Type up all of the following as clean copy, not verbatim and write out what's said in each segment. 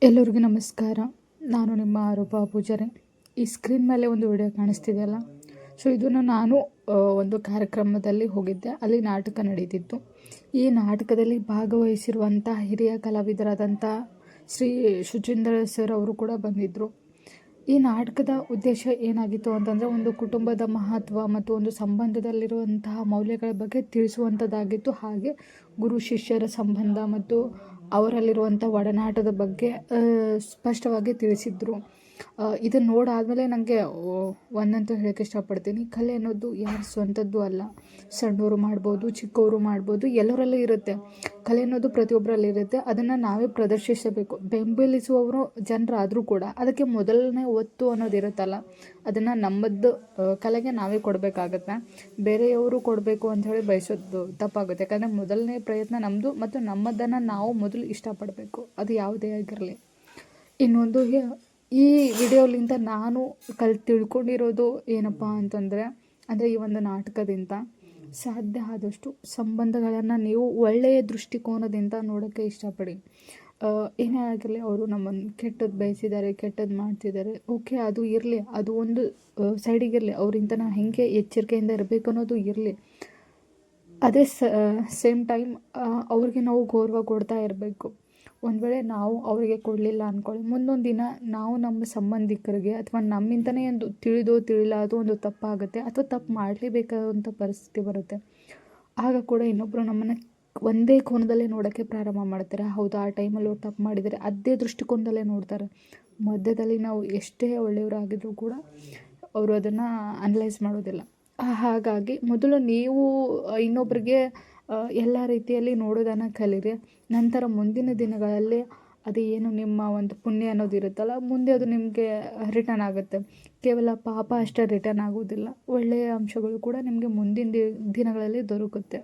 ಎಲ್ಲರಿಗೂ ನಮಸ್ಕಾರ. ನಾನು ನಿಮ್ಮ ರೂಪಾ ಪೂಜಾರಿ. ಈ ಸ್ಕ್ರೀನ್ ಮೇಲೆ ಒಂದು ವಿಡಿಯೋ ಕಾಣಿಸ್ತಿದೆಯಲ್ಲ, ಸೊ ಇದನ್ನು ನಾನು ಒಂದು ಕಾರ್ಯಕ್ರಮದಲ್ಲಿ ಹೋಗಿದ್ದೆ. ಅಲ್ಲಿ ನಾಟಕ ನಡೀತಿತ್ತು. ಈ ನಾಟಕದಲ್ಲಿ ಭಾಗವಹಿಸಿರುವಂಥ ಹಿರಿಯ ಕಲಾವಿದರಾದಂಥ ಶ್ರೀ ಶುಚೀಂದ್ರ ಸರ್ ಅವರು ಕೂಡ ಬಂದಿದ್ದರು. ಈ ನಾಟಕದ ಉದ್ದೇಶ ಏನಾಗಿತ್ತು ಅಂತಂದರೆ, ಒಂದು ಕುಟುಂಬದ ಮಹತ್ವ ಮತ್ತು ಒಂದು ಸಂಬಂಧದಲ್ಲಿರುವಂತಹ ಮೌಲ್ಯಗಳ ಬಗ್ಗೆ ತಿಳಿಸುವಂಥದ್ದಾಗಿತ್ತು. ಹಾಗೆ ಗುರು ಶಿಷ್ಯರ ಸಂಬಂಧ ಮತ್ತು ಅವರಲ್ಲಿರುವಂಥ ಒಡನಾಟದ ಬಗ್ಗೆ ಸ್ಪಷ್ಟವಾಗಿ ತಿಳಿಸಿದ್ರು. ಇದನ್ನು ನೋಡಾದಮೇಲೆ ನನಗೆ ಒಂದಂತೂ ಹೇಳೋಕ್ಕೆ ಇಷ್ಟಪಡ್ತೀನಿ, ಕಲೆ ಅನ್ನೋದು ಯಾರ ಸ್ವಂತದ್ದು ಅಲ್ಲ. ಸಣ್ಣವರು ಮಾಡ್ಬೋದು, ಚಿಕ್ಕವರು ಮಾಡ್ಬೋದು, ಎಲ್ಲರಲ್ಲೂ ಇರುತ್ತೆ. ಕಲೆ ಅನ್ನೋದು ಪ್ರತಿಯೊಬ್ಬರಲ್ಲಿ ಇರುತ್ತೆ. ಅದನ್ನು ನಾವೇ ಪ್ರದರ್ಶಿಸಬೇಕು. ಬೆಂಬಲಿಸುವವರು ಜನರಾದರೂ ಕೂಡ ಅದಕ್ಕೆ ಮೊದಲನೇ ಒತ್ತು ಅನ್ನೋದು ಇರುತ್ತಲ್ಲ, ಅದನ್ನು ನಮ್ಮದು ಕಲೆಗೆ ನಾವೇ ಕೊಡಬೇಕಾಗತ್ತೆ. ಬೇರೆಯವರು ಕೊಡಬೇಕು ಅಂಥೇಳಿ ಬಯಸೋದು ತಪ್ಪಾಗುತ್ತೆ. ಯಾಕಂದರೆ ಮೊದಲನೇ ಪ್ರಯತ್ನ ನಮ್ಮದು ಮತ್ತು ನಮ್ಮದನ್ನು ನಾವು ಮೊದಲು ಇಷ್ಟಪಡಬೇಕು, ಅದು ಯಾವುದೇ ಆಗಿರಲಿ. ಇನ್ನೊಂದು, ಈ ವಿಡಿಯೋಲಿಂದ ನಾನು ತಿಳ್ಕೊಂಡಿರೋದು ಏನಪ್ಪ ಅಂತಂದರೆ, ಈ ಒಂದು ನಾಟಕದಿಂದ ಸಾಧ್ಯ ಆದಷ್ಟು ಸಂಬಂಧಗಳನ್ನು ನೀವು ಒಳ್ಳೆಯ ದೃಷ್ಟಿಕೋನದಿಂದ ನೋಡೋಕ್ಕೆ ಇಷ್ಟಪಡಿ. ಏನೇ ಆಗಿರಲಿ, ಅವರು ನಮ್ಮನ್ನು ಕೆಟ್ಟದ್ದು ಬಯಸಿದ್ದಾರೆ, ಕೆಟ್ಟದ್ದು ಮಾಡ್ತಿದ್ದಾರೆ, ಓಕೆ, ಅದು ಇರಲಿ, ಅದು ಒಂದು ಸೈಡಿಗಿರಲಿ. ಅವರಿಂದ ನಾವು ಹೇಗೆ ಎಚ್ಚರಿಕೆಯಿಂದ ಇರಬೇಕು ಅನ್ನೋದು ಇರಲಿ. ಅದೇ ಸೇಮ್ ಟೈಮ್ ಅವ್ರಿಗೆ ನಾವು ಗೌರವ ಕೊಡ್ತಾ ಇರಬೇಕು. ಒಂದು ವೇಳೆ ನಾವು ಅವರಿಗೆ ಕೊಡಲಿಲ್ಲ ಅಂದ್ಕೊಳ್ಳಿ, ಮುಂದೊಂದು ದಿನ ನಾವು ನಮ್ಮ ಸಂಬಂಧಿಕರಿಗೆ ಅಥವಾ ನಮ್ಮಿಂದನೇ ಒಂದು ತಿಳಿಲಾದು ಒಂದು ತಪ್ಪಾಗುತ್ತೆ, ಅಥವಾ ತಪ್ಪು ಮಾಡಲೇಬೇಕಾದಂಥ ಪರಿಸ್ಥಿತಿ ಬರುತ್ತೆ. ಆಗ ಕೂಡ ಇನ್ನೊಬ್ಬರು ನಮ್ಮನ್ನು ಒಂದೇ ಕೋನದಲ್ಲೇ ನೋಡೋಕ್ಕೆ ಪ್ರಾರಂಭ ಮಾಡ್ತಾರೆ. ಹೌದು, ಆ ಟೈಮಲ್ಲಿ ಅವ್ರು ತಪ್ಪು ಮಾಡಿದರೆ ಅದೇ ದೃಷ್ಟಿಕೋನದಲ್ಲೇ ನೋಡ್ತಾರೆ. ಮಧ್ಯದಲ್ಲಿ ನಾವು ಎಷ್ಟೇ ಒಳ್ಳೆಯವರಾಗಿದ್ರೂ ಕೂಡ ಅವರು ಅದನ್ನು ಅನಲೈಸ್ ಮಾಡೋದಿಲ್ಲ. ಹಾಗಾಗಿ ಮೊದಲು ನೀವು ಇನ್ನೊಬ್ಬರಿಗೆ ಎಲ್ಲ ರೀತಿಯಲ್ಲಿ ನೋಡೋದನ್ನು ಕಲೀರಿ. ನಂತರ ಮುಂದಿನ ದಿನಗಳಲ್ಲಿ ಅದು ಏನು ನಿಮ್ಮ ಒಂದು ಪುಣ್ಯ ಅನ್ನೋದು ಇರುತ್ತಲ್ಲ, ಮುಂದೆ ಅದು ನಿಮಗೆ ರಿಟರ್ನ್ ಆಗುತ್ತೆ. ಕೇವಲ ಪಾಪ ಅಷ್ಟೇ ರಿಟರ್ನ್ ಆಗೋದಿಲ್ಲ, ಒಳ್ಳೆಯ ಅಂಶಗಳು ಕೂಡ ನಿಮಗೆ ಮುಂದಿನ ದಿನಗಳಲ್ಲಿ ದೊರಕುತ್ತೆ.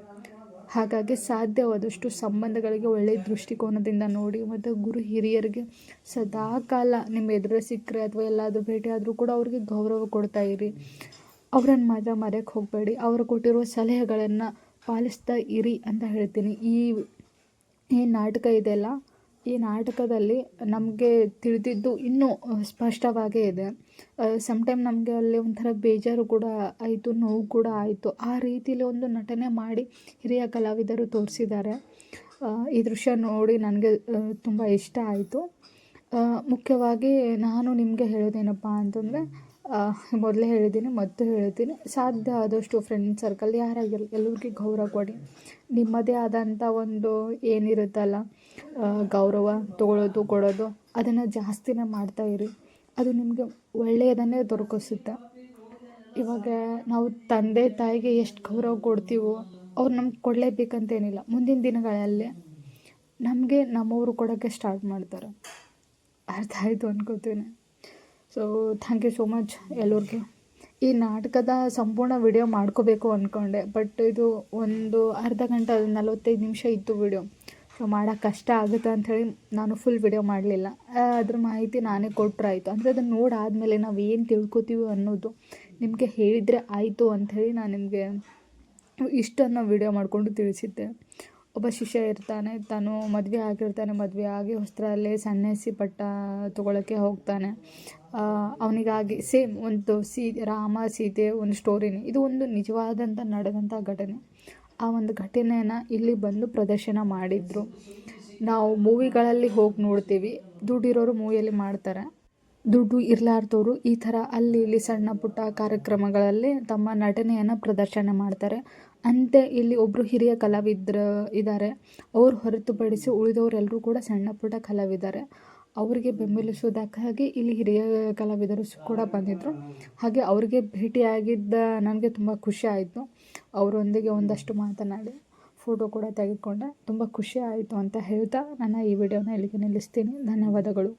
ಹಾಗಾಗಿ ಸಾಧ್ಯವಾದಷ್ಟು ಸಂಬಂಧಗಳಿಗೆ ಒಳ್ಳೆಯ ದೃಷ್ಟಿಕೋನದಿಂದ ನೋಡಿ. ಮತ್ತು ಗುರು ಹಿರಿಯರಿಗೆ ಸದಾಕಾಲ ನಿಮ್ಮ ಎದುರು ಸಿಕ್ಕರೆ ಅಥವಾ ಎಲ್ಲಾದರೂ ಭೇಟಿ ಆದರೂ ಕೂಡ ಅವ್ರಿಗೆ ಗೌರವ ಕೊಡ್ತಾ ಇರಿ. ಅವರನ್ನು ಮಾತ್ರ ಮರೆಯೋಕ್ಕೆ ಹೋಗಬೇಡಿ. ಅವರು ಕೊಟ್ಟಿರುವ ಸಲಹೆಗಳನ್ನು ಪಾಲಿಸ್ತಾ ಇರಿ ಅಂತ ಹೇಳ್ತೀನಿ. ಈ ನಾಟಕ ಇದೆಯಲ್ಲ, ಈ ನಾಟಕದಲ್ಲಿ ನಮಗೆ ತಿಳಿದಿದ್ದು ಇನ್ನೂ ಸ್ಪಷ್ಟವಾಗೇ ಇದೆ. ಸಮ್ಟೈಮ್ ನಮಗೆ ಅಲ್ಲಿ ಒಂಥರ ಬೇಜಾರು ಕೂಡ ಆಯಿತು, ನೋವು ಕೂಡ ಆಯಿತು. ಆ ರೀತಿಯಲ್ಲಿ ಒಂದು ನಟನೆ ಮಾಡಿ ಹಿರಿಯ ಕಲಾವಿದರು ತೋರಿಸಿದ್ದಾರೆ. ಈ ದೃಶ್ಯ ನೋಡಿ ನನಗೆ ತುಂಬ ಇಷ್ಟ ಆಯಿತು. ಮುಖ್ಯವಾಗಿ ನಾನು ನಿಮಗೆ ಹೇಳೋದೇನಪ್ಪ ಅಂತಂದರೆ, ಮೊದಲೇ ಹೇಳಿದ್ದೀನಿ ಮತ್ತು ಹೇಳ್ತೀನಿ, ಸಾಧ್ಯ ಆದಷ್ಟು ಫ್ರೆಂಡ್ ಸರ್ಕಲ್ ಯಾರಾಗಿರಲಿ ಎಲ್ಲರಿಗೂ ಗೌರವ ಕೊಡಿ. ನಿಮ್ಮದೇ ಆದಂಥ ಒಂದು ಏನಿರುತ್ತಲ್ಲ, ಗೌರವ ತೊಗೊಳ್ಳೋದು ಕೊಡೋದು, ಅದನ್ನು ಜಾಸ್ತಿನೇ ಮಾಡ್ತಾಯಿರಿ. ಅದು ನಿಮಗೆ ಒಳ್ಳೆಯದನ್ನೇ ದೊರಕಿಸುತ್ತೆ. ಇವಾಗ ನಾವು ತಂದೆ ತಾಯಿಗೆ ಎಷ್ಟು ಗೌರವ ಕೊಡ್ತೀವೋ ಅವ್ರು ನಮ್ಗೆ ಕೊಡಲೇಬೇಕಂತೇನಿಲ್ಲ. ಮುಂದಿನ ದಿನಗಳಲ್ಲಿ ನಮಗೆ ನಮ್ಮವರು ಕೊಡೋಕ್ಕೆ ಸ್ಟಾರ್ಟ್ ಮಾಡ್ತಾರೆ. ಅರ್ಥ ಆಯಿತು ಅನ್ಕೋತೀನಿ. So thank you so much ಎಲ್ಲರಿಗೂ. ಈ ನಾಟಕದ ಸಂಪೂರ್ಣ ವಿಡಿಯೋ ಮಾಡ್ಕೋಬೇಕು ಅಂದ್ಕೊಂಡೆ, ಬಟ್ ಇದು ಒಂದು ಅರ್ಧ ಗಂಟೆ 45 ನಿಮಿಷ ಇತ್ತು ವಿಡಿಯೋ. ಸೊ ಮಾಡೋಕ್ಕೆ ಕಷ್ಟ ಆಗುತ್ತೆ ಅಂಥೇಳಿ ನಾನು ಫುಲ್ ವಿಡಿಯೋ ಮಾಡಲಿಲ್ಲ. ಅದ್ರ ಮಾಹಿತಿ ನಾನೇ ಕೊಟ್ಟರಾಯಿತು. ಅಂದರೆ ಅದನ್ನು ನೋಡಾದಮೇಲೆ ನಾವು ಏನು ತಿಳ್ಕೊತೀವಿ ಅನ್ನೋದು ನಿಮಗೆ ಹೇಳಿದರೆ ಆಯಿತು ಅಂಥೇಳಿ ನಾನು ನಿಮಗೆ ಇಷ್ಟನ್ನು ವಿಡಿಯೋ ಮಾಡಿಕೊಂಡು ತಿಳಿಸಿದ್ದೆ. ಒಬ್ಬ ಶಿಷ್ಯ ಇರ್ತಾನೆ, ತಾನು ಮದುವೆ ಆಗಿರ್ತಾನೆ, ಮದುವೆ ಆಗಿ ಹೊಸದ್ರಲ್ಲೇ ಸನ್ಯಾಸಿ ಪಟ್ಟ ತೊಗೊಳಕ್ಕೆ ಹೋಗ್ತಾನೆ. ಅವನಿಗಾಗಿ ಸೇಮ್ ಒಂದು ರಾಮ ಸೀತೆ ಒಂದು ಸ್ಟೋರಿನೇ. ಇದು ಒಂದು ನಿಜವಾದಂಥ ನಡೆದಂಥ ಘಟನೆ. ಆ ಒಂದು ಘಟನೆಯನ್ನು ಇಲ್ಲಿ ಬಂದು ಪ್ರದರ್ಶನ ಮಾಡಿದರು. ನಾವು ಮೂವಿಗಳಲ್ಲಿ ಹೋಗಿ ನೋಡ್ತೀವಿ, ದುಡ್ಡಿರೋರು ಮೂವಿಯಲ್ಲಿ ಮಾಡ್ತಾರೆ, ದುಡ್ಡು ಇರಲಾರ್ದವರು ಈ ಥರ ಅಲ್ಲಿ ಇಲ್ಲಿ ಸಣ್ಣ ಪುಟ್ಟ ಕಾರ್ಯಕ್ರಮಗಳಲ್ಲಿ ತಮ್ಮ ನಟನೆಯನ್ನು ಪ್ರದರ್ಶನ ಮಾಡ್ತಾರೆ. ಅಂತೆ ಇಲ್ಲಿ ಒಬ್ಬರು ಹಿರಿಯ ಕಲಾವಿದರು ಇದ್ದಾರೆ. ಅವ್ರು ಹೊರತುಪಡಿಸಿ ಉಳಿದವರೆಲ್ಲರೂ ಕೂಡ ಸಣ್ಣ ಪುಟ್ಟ ಕಲಾವಿದ್ದಾರೆ. ಅವರಿಗೆ ಬೆಂಬಲಿಸೋದಕ್ಕಾಗಿ ಇಲ್ಲಿ ಹಿರಿಯ ಕಲಾವಿದರು ಕೂಡ ಬಂದಿದ್ದರು. ಹಾಗೆ ಅವರಿಗೆ ಭೇಟಿಯಾಗಿದ್ದ ನನಗೆ ತುಂಬ ಖುಷಿ ಆಯಿತು. ಅವರೊಂದಿಗೆ ಒಂದಷ್ಟು ಮಾತನಾಡಿ ಫೋಟೋ ಕೂಡ ತೆಗೆದುಕೊಂಡೆ. ತುಂಬ ಖುಷಿ ಆಯಿತು ಅಂತ ಹೇಳ್ತಾ ನನ್ನ ಈ ವಿಡಿಯೋನ ಇಲ್ಲಿಗೆ ನಿಲ್ಲಿಸ್ತೀನಿ. ಧನ್ಯವಾದಗಳು.